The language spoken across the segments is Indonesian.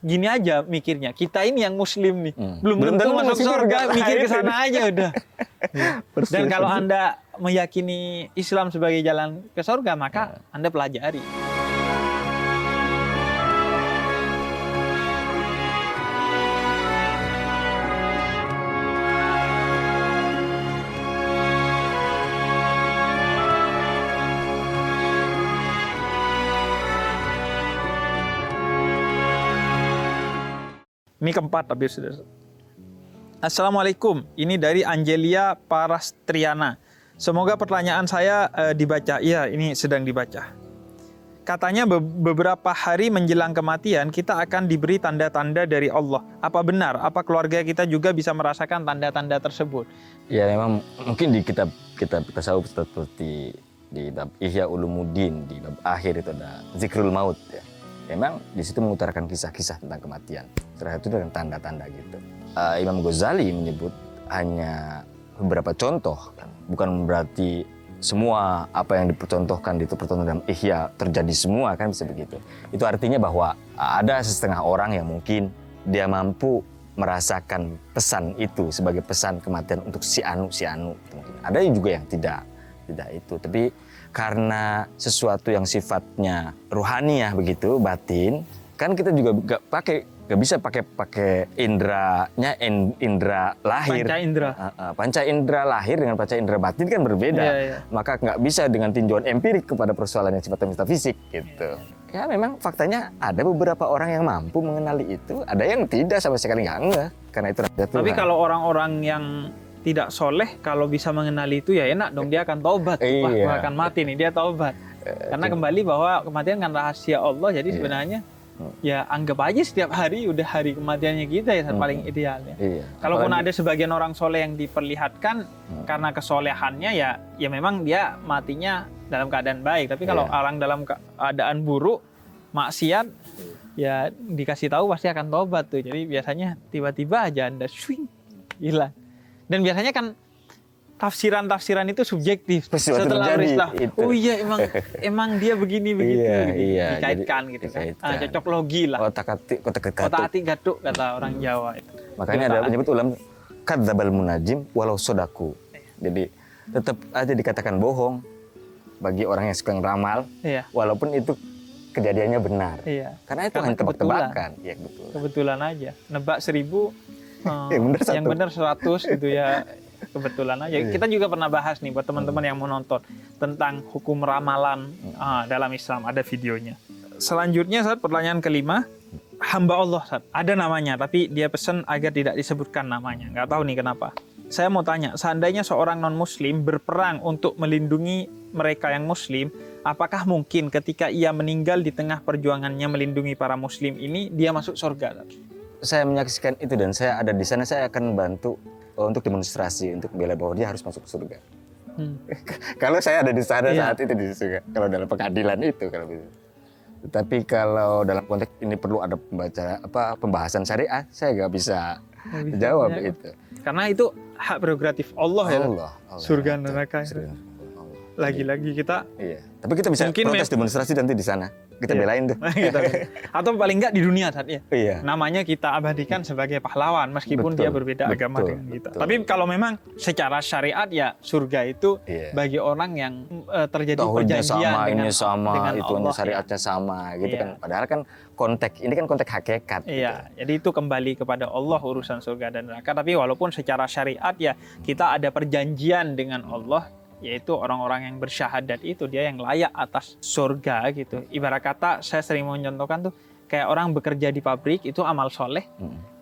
gini aja mikirnya. Kita ini yang Muslim nih, belum tentu masuk surga, mikir ke sana aja udah. Dan kalau Anda meyakini Islam sebagai jalan ke surga, maka Anda pelajari. Ini keempat tapi sudah. Assalamualaikum, ini dari Angelia Parastriana. Semoga pertanyaan saya dibaca. Iya, ini sedang dibaca. Katanya beberapa hari menjelang kematian kita akan diberi tanda-tanda dari Allah. Apa benar? Apa keluarga kita juga bisa merasakan tanda-tanda tersebut? Ya memang mungkin di kitab tasawuf seperti di bab Ihya Ulumuddin, di bab akhir itu ada Zikrul Maut ya. Memang di situ mengutarakan kisah-kisah tentang kematian. Terakhir itu dengan tanda-tanda gitu. Imam Ghazali menyebut hanya beberapa contoh, kan? Bukan berarti semua apa yang dipercontohkan itu percontohan dalam Ihya terjadi semua, kan bisa begitu. Itu artinya bahwa ada setengah orang yang mungkin dia mampu merasakan pesan itu sebagai pesan kematian untuk si anu. Ada juga yang tidak itu, tapi karena sesuatu yang sifatnya ruhaniyah begitu, batin, kan kita juga gak bisa pakai indranya, indra lahir. Panca indra lahir dengan panca indra batin kan berbeda. Maka nggak bisa dengan tinjauan empirik kepada persoalan yang sifatnya metafisik gitu. Ya memang faktanya ada beberapa orang yang mampu mengenali itu, ada yang tidak sama sekali nggak karena itu. Tapi kalau orang-orang yang tidak soleh, kalau bisa mengenali itu ya enak dong, dia akan taubat. Wah, akan mati nih, dia taubat. Karena kembali bahwa kematian kan rahasia Allah, jadi sebenarnya ya anggap aja setiap hari udah hari kematiannya kita ya, paling idealnya. Kalaupun ada sebagian orang soleh yang diperlihatkan karena kesolehannya ya memang dia matinya dalam keadaan baik. Tapi kalau orang dalam keadaan buruk, maksiat, ya dikasih tahu pasti akan taubat tuh. Jadi biasanya tiba-tiba aja Anda swing, hilang. Dan biasanya kan tafsiran itu subjektif. Setelah Islam, oh iya emang dia begini begitu, dikaitkan gitu kan. Cocok logi lah. Otak-atik gatuk kata orang Jawa itu. Makanya ada menyebut ulama kadzdzabal munajim walau sodaku. Jadi tetap aja dikatakan bohong bagi orang yang suka ngeramal, walaupun itu kejadiannya benar. Karena itu hanya tebak-tebakan. Ya, betul. Kebetulan aja. Nebak 1000 yang benar 100 gitu ya, kebetulan aja. Kita juga pernah bahas nih buat teman-teman yang mau nonton tentang hukum ramalan dalam Islam, ada videonya. Selanjutnya saat pertanyaan kelima, hamba Allah saat ada namanya tapi dia pesan agar tidak disebutkan namanya. Nggak tahu nih kenapa. Saya mau tanya, seandainya seorang non-muslim berperang untuk melindungi mereka yang muslim, apakah mungkin ketika ia meninggal di tengah perjuangannya melindungi para muslim ini dia masuk surga? Saya menyaksikan itu dan saya ada di sana, saya akan bantu untuk demonstrasi untuk bela bahwa dia harus masuk surga. Kalau saya ada di sana saat itu di surga, kalau dalam pengadilan itu kalau begitu. Tapi kalau dalam konteks ini perlu ada pembahasan syariat, saya nggak bisa jawab itu. Karena itu hak prerogatif Allah ya. Allah surga neraka. Lagi-lagi kita. Tapi kita bisa protes demonstrasi nanti di sana. Kita belain tuh. Atau paling enggak di dunia saat namanya kita abadikan sebagai pahlawan meskipun dia berbeda agama dengan kita. Tapi kalau memang secara syariat ya surga itu bagi orang yang terjadi perjanjian dengan itu Allah, syariatnya sama gitu kan. Padahal kan ini kan konteks hakikat. Jadi itu kembali kepada Allah urusan surga dan neraka. Tapi walaupun secara syariat ya kita ada perjanjian dengan Allah, yaitu orang-orang yang bersyahadat itu dia yang layak atas surga gitu. Ibarat kata saya sering mencontohkan tuh kayak orang bekerja di pabrik itu amal soleh.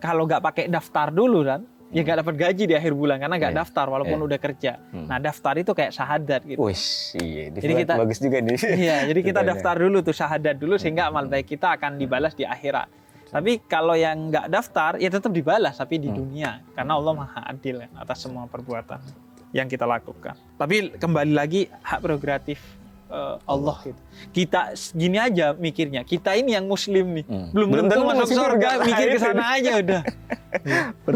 Kalau nggak pakai daftar dulu kan, ya nggak dapat gaji di akhir bulan karena nggak daftar walaupun udah kerja. Nah daftar itu kayak syahadat gitu. Jadi kita bagus juga nih. Jadi kita daftar dulu tuh syahadat dulu sehingga amal baik kita akan dibalas di akhirat. Tapi kalau yang nggak daftar ya tetap dibalas tapi di dunia karena Allah Maha Adil atas semua perbuatan yang kita lakukan. Tapi kembali lagi hak prerogatif Allah gitu. Kita gini aja mikirnya, kita ini yang muslim nih, belum tentu masuk surga, mikir ke sana aja udah.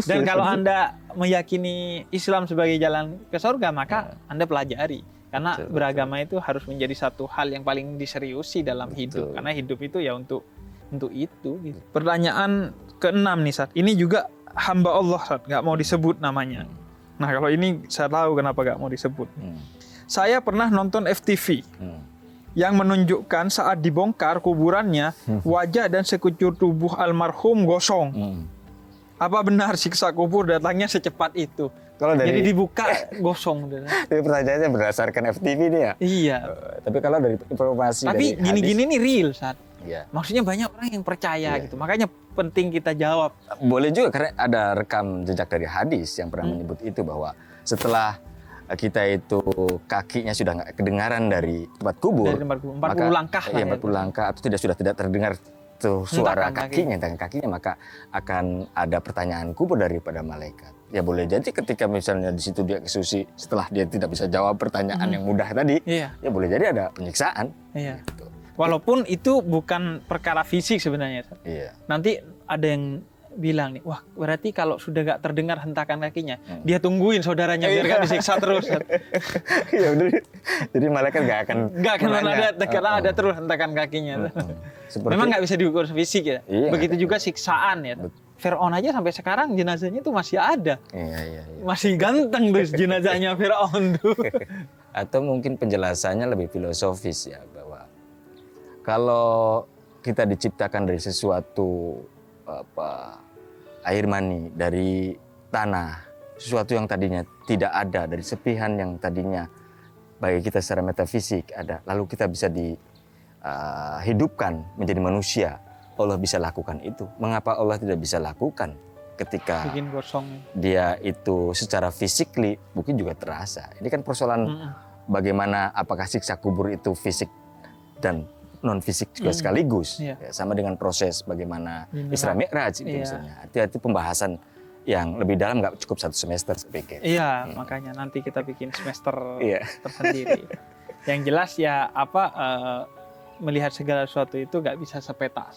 Dan kalau Anda meyakini Islam sebagai jalan ke surga, maka Anda pelajari. Karena beragama itu harus menjadi satu hal yang paling diseriusi dalam hidup. Karena hidup itu ya untuk untuk itu. Gitu. Pertanyaan ke-6 nih, Sat. Ini juga hamba Allah, Sat. Nggak mau disebut namanya. Nah, kalau ini saya tahu kenapa nggak mau disebut. Saya pernah nonton FTV yang menunjukkan saat dibongkar kuburannya, wajah dan sekujur tubuh almarhum gosong. Apa benar siksa kubur datangnya secepat itu? Jadi dibuka gosong. Tapi pertanyaannya berdasarkan FTV ini ya? Iya. Tapi kalau dari informasi tapi dari gini-gini nih real, Sat. Iya. Maksudnya banyak orang yang percaya gitu. Makanya penting kita jawab. Boleh juga karena ada rekam jejak dari hadis yang pernah menyebut itu bahwa setelah kita itu kakinya sudah nggak kedengaran dari tempat kubur, dari 40 langkah lah. Iya, 40 langkah atau sudah tidak terdengar tuh suara hentakan kakinya, maka akan ada pertanyaan kubur daripada malaikat. Ya boleh jadi ketika misalnya di situ dia kesusi setelah dia tidak bisa jawab pertanyaan yang mudah tadi, ya boleh jadi ada penyiksaan. Iya. Gitu. Walaupun itu bukan perkara fisik sebenarnya. Iya. Nanti ada yang bilang nih, wah berarti kalau sudah gak terdengar hentakan kakinya, dia tungguin saudaranya biar gak disiksa terus. Iya benar. Jadi malaikat gak akan ada, karena ada terus hentakan kakinya. Memang gak bisa diukur fisik ya. Iya, begitu juga siksaan ya. Fir'aun aja sampai sekarang jenazahnya tuh masih ada. Iya. Masih ganteng tuh jenazahnya Fir'aun tuh. Atau mungkin penjelasannya lebih filosofis ya, bahwa kalau kita diciptakan dari sesuatu air mani, dari tanah, sesuatu yang tadinya tidak ada, dari sepihan yang tadinya bagi kita secara metafisik ada, lalu kita bisa dihidupkan menjadi manusia. Allah bisa lakukan itu. Mengapa Allah tidak bisa lakukan ketika dia itu secara physically mungkin juga terasa? Ini kan persoalan bagaimana apakah siksa kubur itu fisik dan non fisik juga sekaligus, sama dengan proses bagaimana Isra Mi'raj itu misalnya. Hati-hati pembahasan yang lebih dalam nggak cukup 1 semester saya pikir. Iya, makanya nanti kita bikin semester tersendiri. Yang jelas ya melihat segala sesuatu itu nggak bisa sepeta,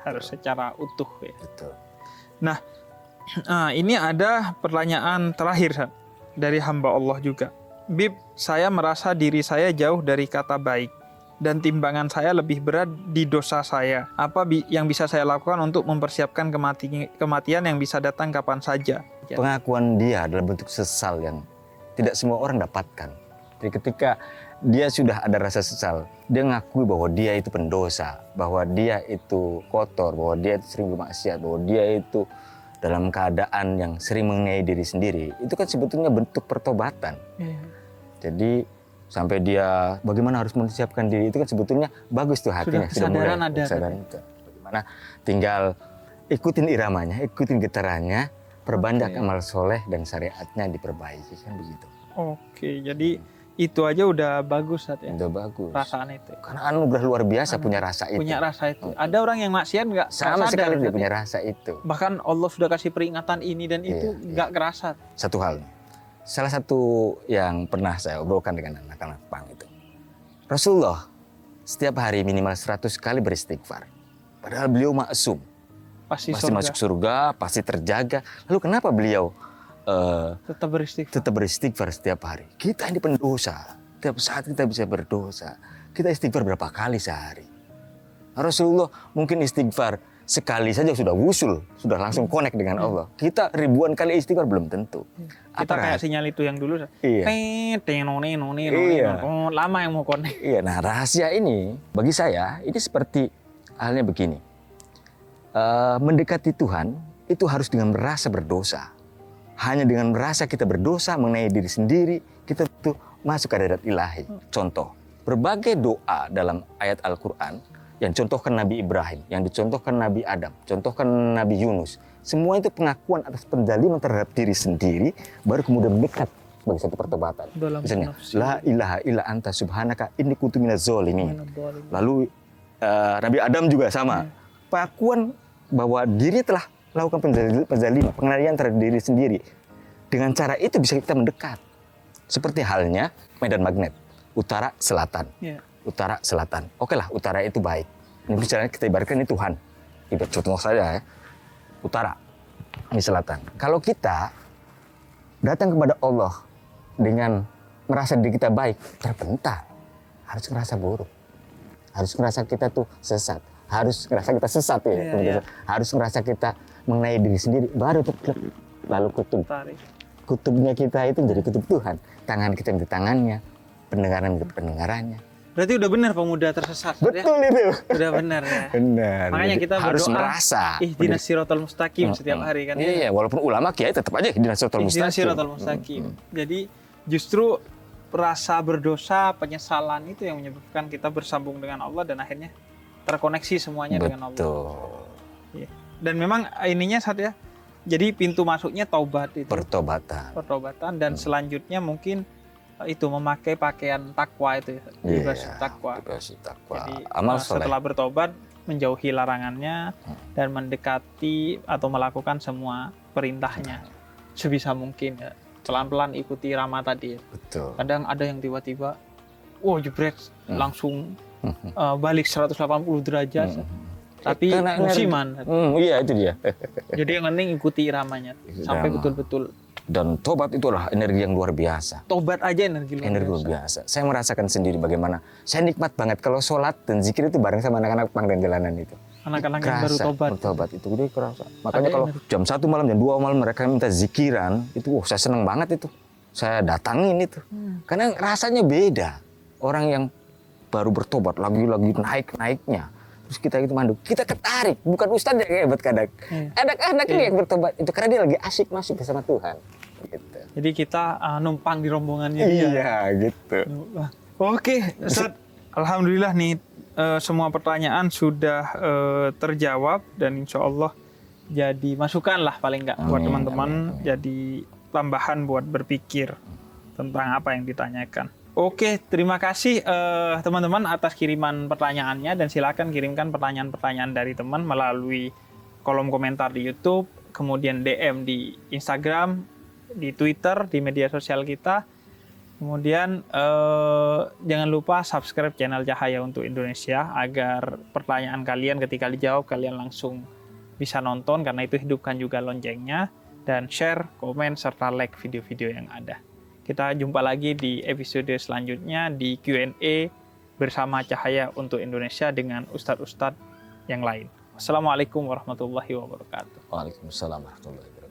harus secara utuh. Ya. Betul. Nah, ini ada pertanyaan terakhir dari hamba Allah juga. Bib, saya merasa diri saya jauh dari kata baik. Dan timbangan saya lebih berat di dosa saya. Apa yang bisa saya lakukan untuk mempersiapkan kematian yang bisa datang kapan saja? Pengakuan dia adalah bentuk sesal yang tidak semua orang dapatkan. Jadi ketika dia sudah ada rasa sesal, dia mengakui bahwa dia itu pendosa, bahwa dia itu kotor, bahwa dia itu sering bermaksiat, bahwa dia itu dalam keadaan yang sering mengenai diri sendiri. Itu kan sebetulnya bentuk pertobatan. Jadi sampai dia bagaimana harus mempersiapkan diri itu kan sebetulnya bagus tuh hatinya. Sudah kesadaran ada. Bagaimana tinggal ikutin iramanya, ikutin getarannya, perbanyak amal soleh dan syariatnya diperbaiki, kan begitu. Oke, jadi itu aja udah bagus ya. Udah bagus. Perasaan itu. Karena anugerah luar biasa punya rasa itu. Punya rasa itu. Ada orang yang maksiat nggak sama sekali dia punya rasa itu. Bahkan Allah sudah kasih peringatan ini dan itu nggak kerasa. Satu hal nih. Salah satu yang pernah saya obrolkan dengan anak-anak PANG itu. Rasulullah setiap hari minimal 100 kali beristighfar. Padahal beliau maksum. Pasti masuk surga, pasti terjaga. Lalu kenapa beliau tetap beristighfar setiap hari? Kita ini pendosa. Setiap saat kita bisa berdosa. Kita istighfar berapa kali sehari? Rasulullah mungkin istighfar sekali saja sudah wusul, sudah langsung connect dengan Allah. Kita ribuan kali istighfar belum tentu. Kita kayak sinyal itu yang dulu. Lama yang mau connect. Iya, nah rahasia ini bagi saya ini seperti halnya begini. Mendekati Tuhan itu harus dengan merasa berdosa. Hanya dengan merasa kita berdosa mengenai diri sendiri, kita tuh masuk ke hadirat ilahi. Contoh, berbagai doa dalam ayat Al-Quran yang contohkan Nabi Ibrahim, yang dicontohkan Nabi Adam, contohkan Nabi Yunus. Semua itu pengakuan atas pendaliman terhadap diri sendiri, baru kemudian mendekat bagi satu pertobatan. Misalnya, La ilaha illa anta subhanaka inni kuntu minaz zalimin. Lalu Nabi Adam juga sama. Pengakuan bahwa diri telah melakukan penzaliman, penganiayaan terhadap diri sendiri. Dengan cara itu bisa kita mendekat. Seperti halnya medan magnet, utara selatan. Utara selatan. Oke lah, utara itu baik. Ini bicaranya kita ibaratkan ini Tuhan. Ibarat contoh saja ya. Utara, ini selatan. Kalau kita datang kepada Allah dengan merasa diri kita baik, terpental. Harus ngerasa buruk. Harus ngerasa kita tuh sesat. harus ngerasa kita sesat ya. Iya. Harus ngerasa kita mengenai diri sendiri, baru tuh lalu kutubnya kita itu jadi kutub Tuhan. Tangan kita menjadi tangannya, pendengaran menjadi pendengarannya. Berarti udah benar pemuda tersesat. Betul ya? itu. Udah benar ya. Benar. Makanya kita harus berdoa, merasa. ihdinas siratal mustaqim setiap hari kan. Iya, walaupun ulama kiai tetap aja ihdinas siratal mustaqim. Ihdinas siratal mustaqim. Jadi justru rasa berdosa, penyesalan itu yang menyebabkan kita bersambung dengan Allah dan akhirnya terkoneksi semuanya dengan Allah. Betul. Ya. Dan memang ininya ya. Jadi pintu masuknya taubat itu. Pertobatan dan selanjutnya mungkin itu memakai pakaian takwa itu ya. Takwa. Jadi setelah bertobat menjauhi larangannya dan mendekati atau melakukan semua perintahnya sebisa mungkin ya. Pelan-pelan ikuti Rama tadi ya. Betul. Kadang ada yang tiba-tiba jebret langsung balik 180 derajat. Tapi musiman. Iya itu dia. Jadi yang penting ikuti iramanya sampai betul-betul. Dan tobat itu adalah energi yang luar biasa. Tobat aja energi luar biasa. Saya merasakan sendiri bagaimana saya nikmat banget kalau sholat dan zikir itu bareng sama anak-anak pang dan jalanan itu. Anak-anak yang baru tobat. Tobat itu gede kerasa. Makanya kalau jam 1 malam, jam 2 malam mereka minta zikiran, itu saya seneng banget itu. Saya datangin itu. Karena rasanya beda. Orang yang baru bertobat lagi-lagi naik-naiknya. Terus kita gitu manduk, kita ketarik, bukan ustadz yang hebat kadang. Anak-anak ini yang bertobat itu karena dia lagi asyik masuk bersama Tuhan. Gitu. Jadi kita numpang di rombongannya dia. Iya, gitu. Oke, Ustadz, alhamdulillah nih semua pertanyaan sudah terjawab dan insya Allah jadi masukan lah paling nggak buat teman-teman, jadi tambahan buat berpikir tentang apa yang ditanyakan. Oke, terima kasih teman-teman atas kiriman pertanyaannya dan silakan kirimkan pertanyaan-pertanyaan dari teman melalui kolom komentar di YouTube, kemudian DM di Instagram, di Twitter, di media sosial kita. Kemudian jangan lupa subscribe channel Cahaya untuk Indonesia agar pertanyaan kalian ketika dijawab kalian langsung bisa nonton, karena itu hidupkan juga loncengnya, dan share, komen, serta like video-video yang ada. Kita jumpa lagi di episode selanjutnya di Q&A bersama Cahaya untuk Indonesia dengan ustadz-ustadz yang lain. Wassalamualaikum warahmatullahi wabarakatuh. Waalaikumsalam warahmatullahi wabarakatuh.